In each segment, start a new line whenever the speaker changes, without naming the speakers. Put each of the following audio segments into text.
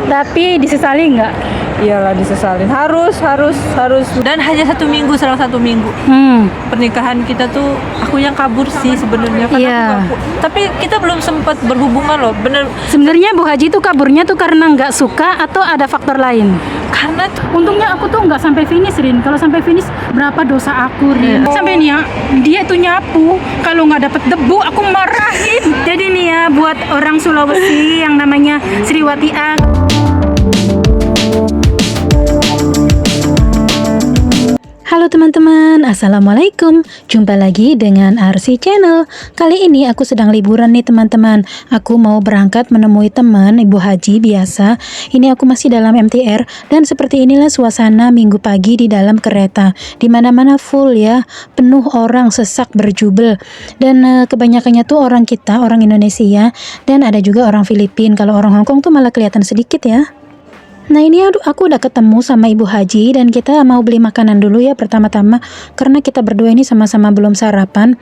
Tapi disesali nggak?
Iyalah disesalin. Harus. Dan hanya 1 minggu, selang 1 minggu. Pernikahan kita tuh aku yang kabur sih sebenarnya.
Iya.
Tapi kita belum sempat berhubungan loh. Bener.
Sebenarnya Bu Haji tuh kaburnya tuh karena nggak suka atau ada faktor lain?
Karena
Untungnya aku tuh nggak sampai finish, Rin. Kalau sampai finish berapa dosa aku, Rin. Sampai nih ya, dia tuh nyapu. Kalau nggak dapet debu, aku marahin. Jadi nih ya, buat orang Sulawesi yang namanya Sriwati A. Halo teman-teman, Assalamualaikum. Jumpa lagi dengan RC Channel. Kali ini aku sedang liburan nih teman-teman. Aku mau berangkat menemui teman Ibu Haji biasa. Ini aku masih dalam MTR dan seperti inilah suasana minggu pagi di dalam kereta. Di mana-mana full ya, penuh orang, sesak berjubel. Dan kebanyakannya tuh orang kita, orang Indonesia, dan ada juga orang Filipina. Kalau orang Hongkong tuh malah kelihatan sedikit ya. Nah ini aku udah ketemu sama Ibu Haji dan kita mau beli makanan dulu ya pertama-tama karena kita berdua ini sama-sama belum sarapan.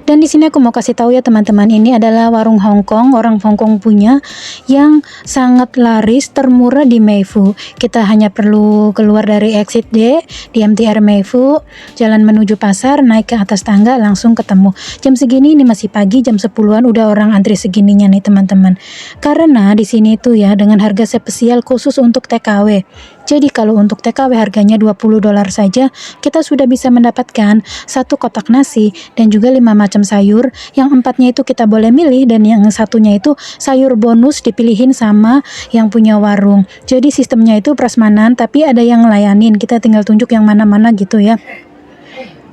Dan di sini aku mau kasih tahu ya teman-teman, ini adalah warung Hongkong, orang Hongkong punya yang sangat laris, termurah di Meifu. Kita hanya perlu keluar dari exit D di MTR Meifu, jalan menuju pasar, naik ke atas tangga langsung ketemu. Jam segini ini masih pagi, jam 10-an udah orang antri segininya nih teman-teman. Karena di sini tuh ya dengan harga spesial khusus untuk TKW. Jadi kalau untuk TKW harganya $20 saja, kita sudah bisa mendapatkan 1 kotak nasi dan juga 5 macam sayur. Yang 4-nya itu kita boleh milih dan yang 1-nya itu sayur bonus dipilihin sama yang punya warung. Jadi sistemnya itu prasmanan tapi ada yang ngelayanin. Kita tinggal tunjuk yang mana-mana gitu ya.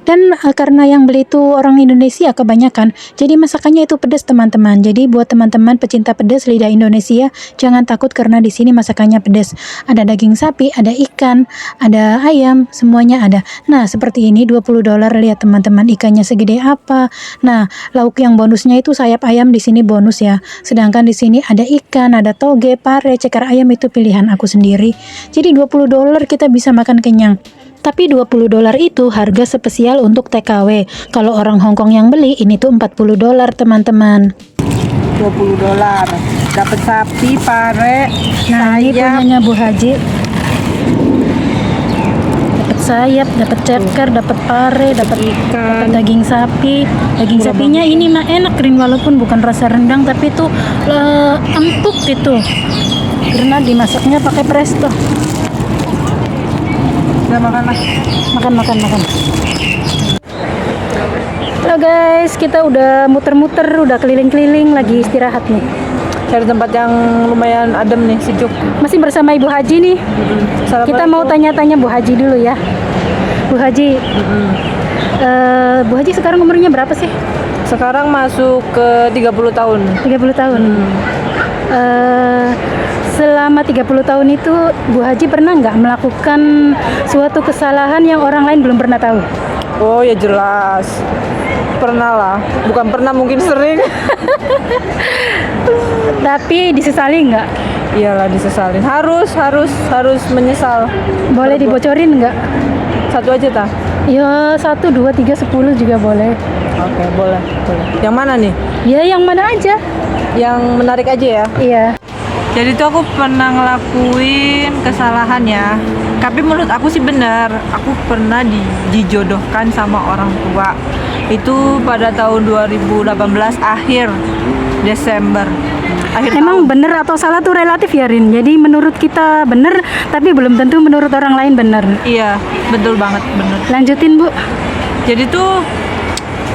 Dan karena yang beli itu orang Indonesia kebanyakan, jadi masakannya itu pedas teman-teman. Jadi buat teman-teman pecinta pedas lidah Indonesia, jangan takut karena di sini masakannya pedas. Ada daging sapi, ada ikan, ada ayam, semuanya ada. Nah seperti ini $20, lihat teman-teman ikannya segede apa. Nah lauk yang bonusnya itu sayap ayam di sini bonus ya. Sedangkan di sini ada ikan, ada toge, pare, ceker ayam itu pilihan aku sendiri. Jadi $20 kita bisa makan kenyang. Tapi $20 itu harga spesial untuk TKW. Kalau orang Hongkong yang beli ini tuh $40 teman-teman.
$20 dapat sapi, pare,
Nah ini punyanya Bu Haji. Dapat sayap, dapat ceker, dapat pare, dapat ikan, daging sapi. Daging sapinya ini mah enak Rin, walaupun bukan rasa rendang tapi tuh empuk gitu. Karena dimasaknya pakai presto.
Udah makan lah.
Makan. Halo guys, kita udah muter-muter, udah keliling-keliling, lagi istirahat nih.
Cari tempat yang lumayan adem nih, sejuk.
Masih bersama Ibu Haji nih. Kita mau tanya-tanya Bu Haji dulu ya. Bu Haji, Bu Haji sekarang umurnya berapa sih?
Sekarang masuk ke 30 tahun.
30 tahun. Selama 30 tahun itu Bu Haji pernah nggak melakukan suatu kesalahan yang orang lain belum pernah tahu?
Oh ya jelas. Pernah lah. Bukan pernah, mungkin sering.
Tapi disesali nggak?
Iyalah disesalin. Harus menyesal.
Boleh dibocorin nggak?
Satu aja tah?
Ya 1, 2, 3, 10 juga boleh.
Oke, boleh. Yang mana nih?
Ya yang mana aja.
Yang menarik aja ya?
Iya.
Jadi tuh aku pernah ngelakuin kesalahan ya. Tapi menurut aku sih benar. Aku pernah dijodohkan sama orang tua. Itu pada tahun 2018 akhir Desember.
Emang bener atau salah tuh relatif ya Rin. Jadi menurut kita bener, tapi belum tentu menurut orang lain bener.
Iya, betul banget, bener.
Lanjutin Bu.
Jadi tuh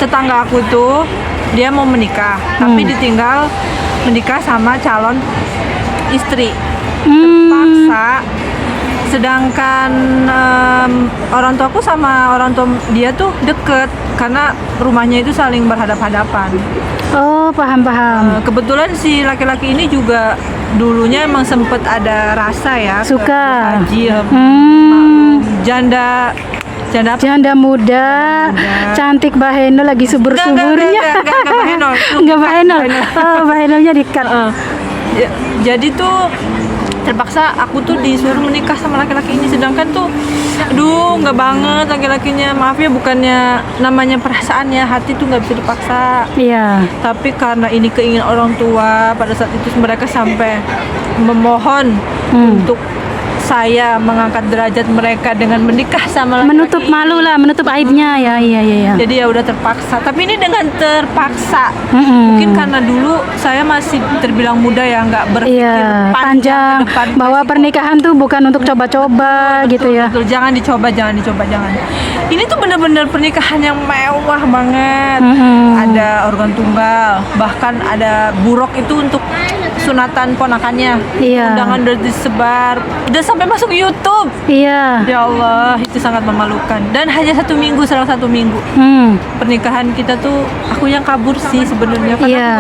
tetangga aku tuh dia mau menikah, tapi ditinggal menikah sama calon istri. Terpaksa. Sedangkan orang tuaku sama orang tua dia tuh deket karena rumahnya itu saling berhadap-hadapan.
Oh paham.
Kebetulan si laki-laki ini juga dulunya emang sempet ada rasa ya
suka
Haji, janda
muda, cantik Bahenol lagi subur-suburnya.
Enggak Bahenol.
Oh Bahenolnya di-cut.
Jadi tuh terpaksa aku tuh disuruh menikah sama laki-laki ini, sedangkan tuh aduh nggak banget laki-lakinya, maaf ya, bukannya namanya perasaan ya, hati tuh nggak bisa dipaksa.
Iya.
Tapi karena ini keinginan orang tua, pada saat itu mereka sampai memohon untuk saya mengangkat derajat mereka dengan menikah sama laki-laki
Menutup malu lah, menutup aibnya ya. Iya.
Jadi ya udah terpaksa. Tapi ini dengan terpaksa.
Mm-mm.
Mungkin karena dulu saya masih terbilang muda ya, nggak berpikir
Iya,
panjang
panjang
ke depan.
bahwa pernikahan tuh bukan untuk coba-coba gitu ya.
Betul, jangan dicoba. Ini tuh bener-bener pernikahan yang mewah banget. Ada organ tunggal, bahkan ada buruk itu untuk sunatan ponakannya.
Iya.
Undangan udah disebar, udah sampai masuk YouTube.
Iya.
Ya Allah, itu sangat memalukan. Dan hanya 1 minggu, selang 1 minggu pernikahan kita tuh, aku yang kabur sih sebenarnya. Karena
Iya.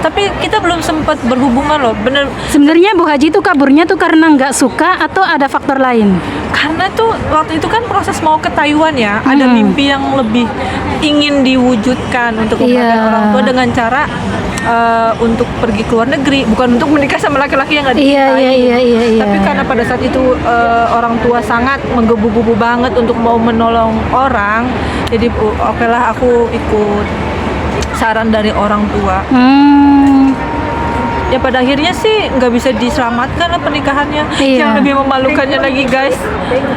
tapi kita belum sempat berhubungan loh, bener.
Sebenarnya Bu Haji tuh kaburnya tuh karena nggak suka atau ada faktor lain?
Karena tuh waktu itu kan proses mau ke Taiwan ya, ada mimpi yang lebih ingin diwujudkan untuk membahagiakan
Iya.
orang tua dengan cara untuk pergi ke luar negeri, bukan untuk menikah sama laki-laki yang nggak dicintai.
Iya.
Tapi karena pada saat itu orang tua sangat menggebu-gebu banget untuk mau menolong orang, jadi oke lah aku ikut saran dari orang tua. Ya pada akhirnya sih nggak bisa diselamatkan lah pernikahannya.
Iya.
Yang lebih memalukannya lagi guys,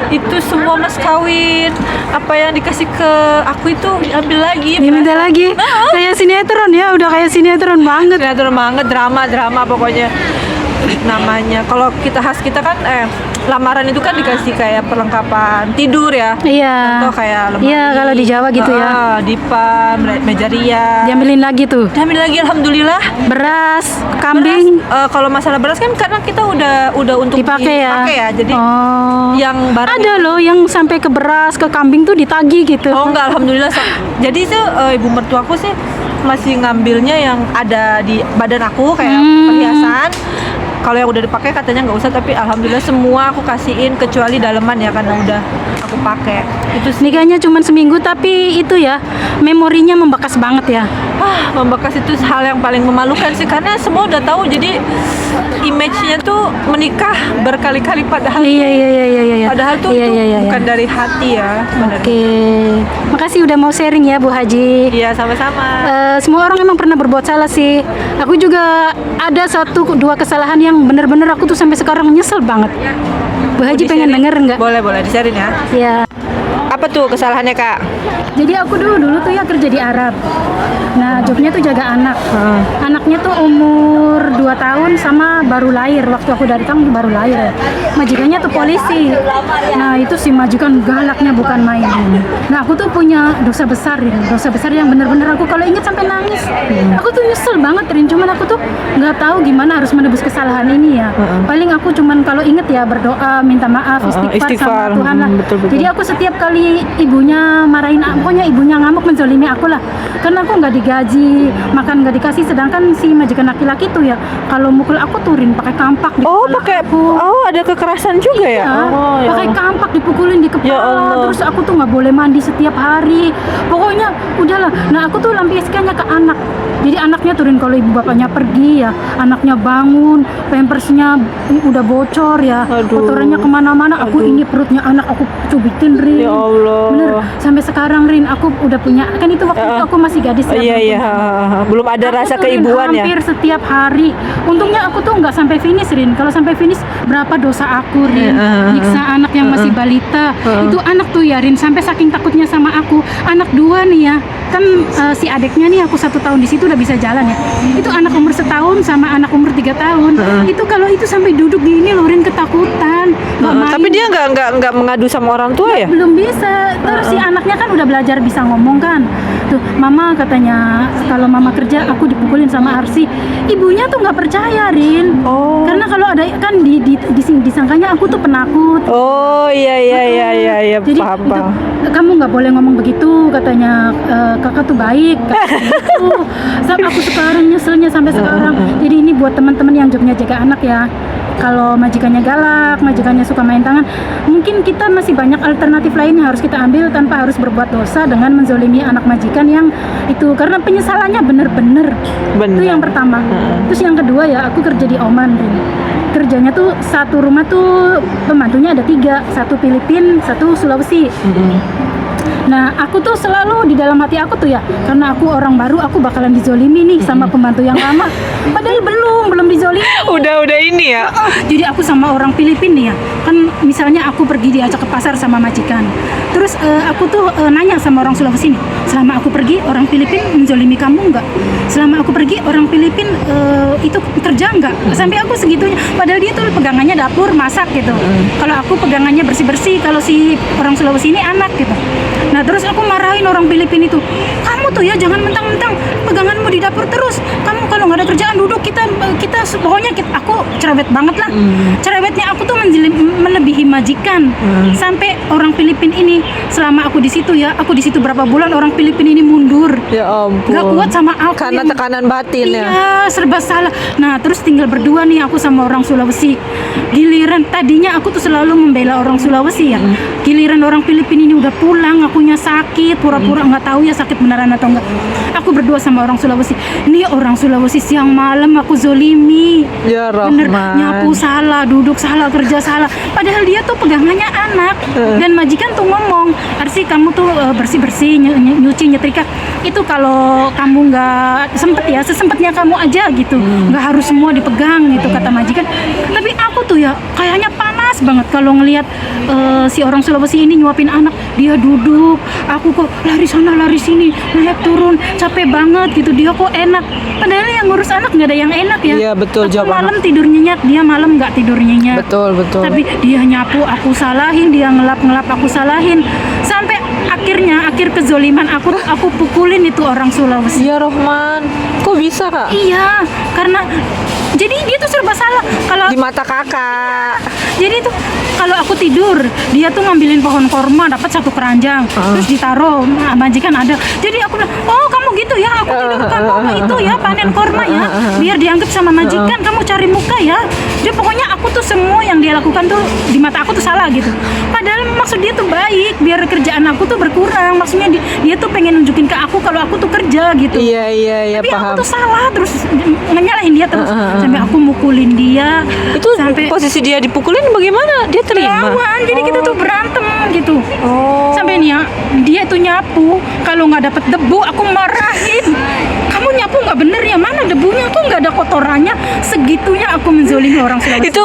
itu semua mas kawin apa yang dikasih ke aku itu diambil lagi.
Diminta lagi? Kayak sinetron ya, udah kayak sinetron banget.
Sinetron banget, drama pokoknya namanya. Kalau kita kan lamaran itu kan dikasih kayak perlengkapan tidur ya.
Iya.
Contoh kayak lemari.
Iya, kalau di Jawa gitu ya.
Dipan, meja rias.
Diambilin lagi tuh.
Diambil lagi, alhamdulillah.
Beras, kambing
Kalau masalah beras kan karena kita udah untuk
dipakai ya.
Jadi yang barang
ada loh yang sampai ke beras, ke kambing tuh ditagih gitu.
Oh enggak, alhamdulillah. Jadi itu ibu mertuaku sih masih ngambilnya yang ada di badan aku kayak perhiasan. Kalau yang udah dipakai katanya nggak usah, tapi alhamdulillah semua aku kasihin kecuali daleman ya, karena udah aku pakai. Itu sih.
Nikahnya cuma seminggu tapi itu ya memorinya membekas banget ya.
Membekas itu hal yang paling memalukan sih, karena semua udah tahu. Jadi image-nya tuh menikah berkali-kali, padahal
Iya.
padahal tuh
Iya,
itu
iya.
bukan dari hati ya.
Oke. Makasih udah mau sharing ya Bu Haji.
Iya, sama-sama.
Semua orang emang pernah berbuat salah sih. Aku juga ada 1-2 kesalahan yang bener-bener aku tuh sampai sekarang nyesel banget. Bu Haji pengen denger nggak?
Boleh di-sharing ya.
Ya.
Apa tuh kesalahannya, Kak?
Jadi aku dulu tuh ya kerja di Arab. Nah, jobnya tuh jaga anak. Anaknya tuh umur 2 tahun sama baru lahir. Waktu aku datang baru lahir. Majikannya tuh polisi. Nah, itu si majikan galaknya bukan main. Nah, aku tuh punya dosa besar ini. Dosa besar yang bener-bener aku kalau ingat sampai nangis. Aku tuh nyesel banget, Rin. Cuman aku tuh nggak tahu gimana harus menebus kesalahan ini ya. Paling aku cuman kalau inget ya berdoa, minta maaf, istighfar sama Tuhan lah.
Betul.
Jadi aku setiap kali ibunya marahin, pokoknya ibunya ngamuk menzolimi aku lah, karena aku nggak digaji, makan nggak dikasih, sedangkan si majikan laki-laki tuh ya kalau mukul aku turin pakai kampak di kepala aku.
ada kekerasan juga ya?
Ya, pakai kampak dipukulin di
Ya
kepala,
Allah.
terus aku tuh nggak boleh mandi setiap hari, pokoknya udahlah. Nah aku tuh lampiaskannya ke anak, jadi anaknya turin kalau ibu bapaknya pergi ya, anaknya bangun, pampersnya udah bocor ya,
Aduh.
kotorannya kemana-mana, aku ini perutnya anak aku cubitin, Rin.
Ya Allah.
Bener, sampai sekarang Rin aku udah punya, kan itu waktu itu aku masih gadis ya,
Iya. Belum ada
Aku
rasa
turin
keibuan ya?
hampir setiap hari. Untungnya aku tuh nggak sampai finish, Rin. Kalau sampai finish berapa dosa aku, Rin. Nyiksa anak yang masih balita. Itu anak tuh ya, Rin, sampai saking takutnya sama aku. Anak 2 nih ya. Kan si adiknya nih aku 1 tahun di situ udah bisa jalan ya. Itu anak umur 1 tahun sama anak umur 3 tahun. Itu kalau itu sampai duduk di ini loh, Rin, ketakutan. Nggak main.
Tapi dia nggak mengadu sama orang tua ya?
Belum bisa. Terus si anaknya kan udah belajar bisa ngomong kan. Tuh, mama katanya kalau mama kerja aku dipukulin sama Arsi. Ibunya tuh nggak percaya, Rin.
Oh.
Karena kalau ada kan disangkanya aku tuh penakut.
Oh iya,
Jadi
paham.
kamu nggak boleh ngomong begitu, katanya kakak tuh baik. Gitu. Sampai aku sekarang nyeselnya sampai sekarang. Jadi ini buat teman-teman yang jobnya jaga anak ya. kalau majikannya galak, majikannya suka main tangan, mungkin kita masih banyak alternatif lain yang harus kita ambil tanpa harus berbuat dosa dengan menzolimi anak majikan yang itu, karena penyesalannya bener-bener. Itu yang pertama. Terus yang kedua ya, aku kerja di Oman, Rin. Kerjanya tuh satu rumah tuh pembantunya ada 3, satu Filipin, satu Sulawesi. Nah, aku tuh selalu di dalam hati aku tuh ya, karena aku orang baru, aku bakalan dizolimi nih sama pembantu yang lama. Padahal belum dizolimi.
Udah ini ya.
Jadi aku sama orang Filipin nih ya, kan misalnya aku pergi diajak ke pasar sama majikan. Terus aku tuh nanya sama orang Sulawesi nih, selama aku pergi orang Filipin menzolimi kamu nggak? Selama aku pergi orang Filipin itu kerja nggak? Sampai aku segitunya. Padahal dia tuh pegangannya dapur masak gitu. Kalau aku pegangannya bersih-bersih, kalau si orang Sulawesi ini anak gitu. Nah terus aku marahin orang Filipin itu, kamu tuh ya jangan mentang-mentang peganganmu di dapur terus. Kamu kalau nggak ada kerjaan duduk, kita pokoknya aku cerewet banget lah. Cerewetnya aku tuh melebihi majikan. Sampai orang Filipin ini selama aku di situ ya, aku di situ berapa bulan, orang Filipin ini mundur.
Ya ampun.
Gak kuat sama aku.
Karena tekanan batin ya.
Iya, serba salah. Nah, terus tinggal berdua nih aku sama orang Sulawesi. Giliran tadinya aku tuh selalu membela orang Sulawesi ya. Giliran orang Filipin ini udah pulang, akunya sakit, pura-pura nggak tahu ya sakit beneran atau enggak. Aku berdua sama orang Sulawesi. Ini orang Sulawesi siang malam aku zolimi.
Ya
Bener,
Rahman.
nyapu salah, duduk salah, kerja salah. Padahal dia tuh pegangannya anak. Dan majikan tuh ngomong, Arsi kamu tuh bersih-bersih, nyuci, nyetrika. Itu kalau kamu nggak sempet ya, sesempetnya kamu aja gitu. Nggak harus semua dipegang gitu kata majikan. Tapi aku tuh ya kayaknya panas banget kalau ngelihat si orang Sulawesi ini nyuapin anak. Dia duduk, aku kok lari sana lari sini, naik turun, capek banget gitu. Dia kok enak. Padahal yang ngurus anak nggak ada yang enak ya.
Iya betul,
Aku
jawab
malam
anak.
tidur nyenyak, dia malam nggak tidur nyenyak.
Betul.
Tapi dia nyapu aku salahin, dia ngelap aku salahin. Sampai akhir kezoliman aku pukulin itu orang Sulawesi.
Ya Rahman. Kok bisa Kak?
Iya, karena jadi dia tuh serba salah. Kalau
Di mata kakak.
jadi tuh kalau aku tidur, dia tuh ngambilin pohon korma dapat 1 keranjang, terus ditaruh, majikan ada. Jadi aku bilang, oh kamu gitu ya, aku tidur kamu itu ya panen korma ya, biar dianggap sama majikan kamu cari muka ya. Dia pokoknya aku tuh semua yang dia lakukan tuh di mata aku tuh salah gitu. Padahal maksud dia tuh baik, biar kerjaan aku tuh berkurang. Maksudnya dia tuh pengen nunjukin ke aku kalau aku tuh kerja gitu.
Iya
Tapi
paham.
aku tuh salah terus nyalahin dia terus sampai aku mukulin dia.
Itu
sampai
posisi dia dipukulin bagaimana? Dia terima.
lawan, jadi kita tuh berantem gitu.
Oh.
Sampai nih ya, dia tuh nyapu, kalau nggak dapet debu aku marahin. Kamu nyapu nggak bener ya, mana debunya, kok nggak ada kotorannya. Segitunya aku menzolimi orang Sulawesi.
Itu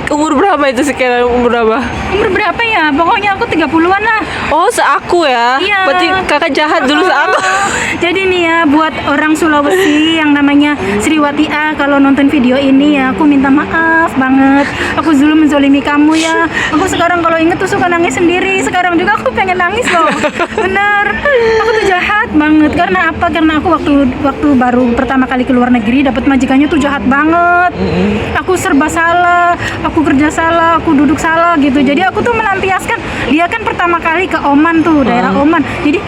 umur berapa itu sekitar umur berapa?
Umur berapa ya? Pokoknya aku 30-an lah.
Oh, seaku ya.
Iya.
Berarti kakak jahat dulu seaku.
Jadi nih ya, buat orang Sulawesi yang namanya Sriwati A, kalau nonton video ini ya, aku minta maaf banget. Aku dulu menzolimi kamu ya. Aku sekarang kalau inget tuh suka nangis sendiri. Sekarang juga aku pengen nangis loh. Bener. Aku tuh jahat banget. Karena apa? Karena aku waktu baru pertama kali keluar negeri dapat majikannya tuh jahat banget. Aku serba salah, aku kerja salah, aku duduk salah gitu. Jadi aku tuh melampiaskan. Dia kan pertama kali ke Oman tuh, daerah Oman. Jadi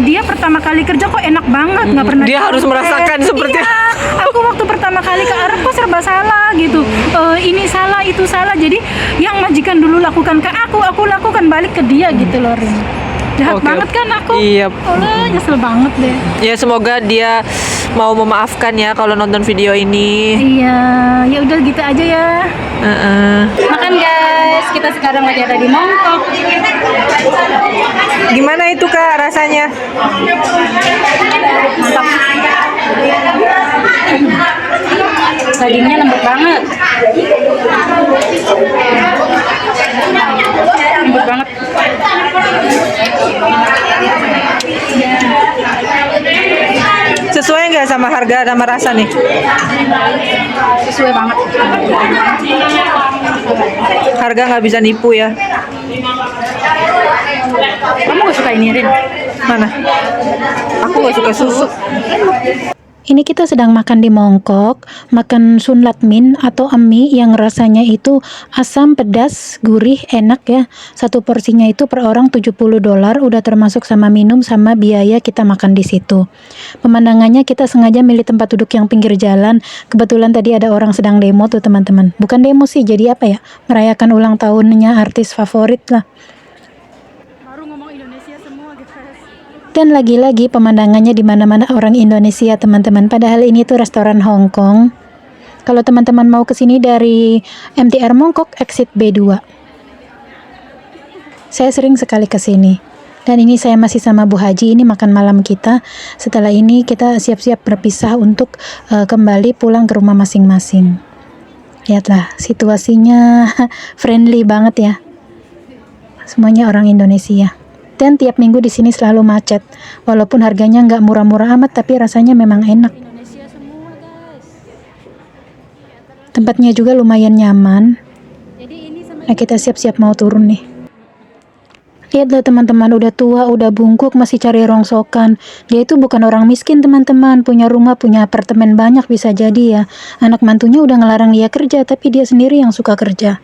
dia pertama kali kerja kok enak banget, nggak pernah
Dia harus merasakan seperti
iya. Aku waktu pertama kali ke Arab kok serba salah gitu. Ini salah, itu salah. Jadi yang majikan dulu lakukan ke aku lakukan balik ke dia gitu loh, Rin. Jahat
Oke.
banget kan aku.
Iya.
Allah, nyesel banget deh.
Ya semoga dia mau memaafkan ya kalau nonton video ini.
Iya, ya udah gitu aja ya. Makan guys, kita sekarang lagi ada di Mongkok.
Gimana itu Kak rasanya?
Mantap. Dagingnya lembut banget. Lembut banget.
Sesuai nggak sama harga sama rasa nih?
Sesuai banget.
Harga nggak bisa nipu ya.
Kamu gak suka ini, Rin?
Mana? Aku nggak suka susu.
Ini kita sedang makan di Mongkok, makan Sun Lat Min atau mie yang rasanya itu asam, pedas, gurih, enak ya. Satu porsinya itu per orang $70, udah termasuk sama minum sama biaya kita makan di situ. Pemandangannya kita sengaja milih tempat duduk yang pinggir jalan. Kebetulan tadi ada orang sedang demo tuh teman-teman. Bukan demo sih, jadi apa ya? Merayakan ulang tahunnya artis favorit lah. Dan lagi-lagi pemandangannya di mana-mana orang Indonesia teman-teman. Padahal ini tuh restoran Hong Kong. Kalau teman-teman mau kesini dari MTR Mongkok exit B2. Saya sering sekali kesini. Dan ini saya masih sama Bu Haji, ini makan malam kita. Setelah ini kita siap-siap berpisah untuk kembali pulang ke rumah masing-masing. Lihatlah situasinya friendly banget ya. Semuanya orang Indonesia. Dan tiap minggu di sini selalu macet. Walaupun harganya nggak murah-murah amat, tapi rasanya memang enak. Tempatnya juga lumayan nyaman. Nah, kita siap-siap mau turun nih. Lihat loh teman-teman, udah tua, udah bungkuk, masih cari rongsokan. Dia itu bukan orang miskin teman-teman, punya rumah, punya apartemen banyak bisa jadi ya. Anak mantunya udah ngelarang dia kerja, tapi dia sendiri yang suka kerja.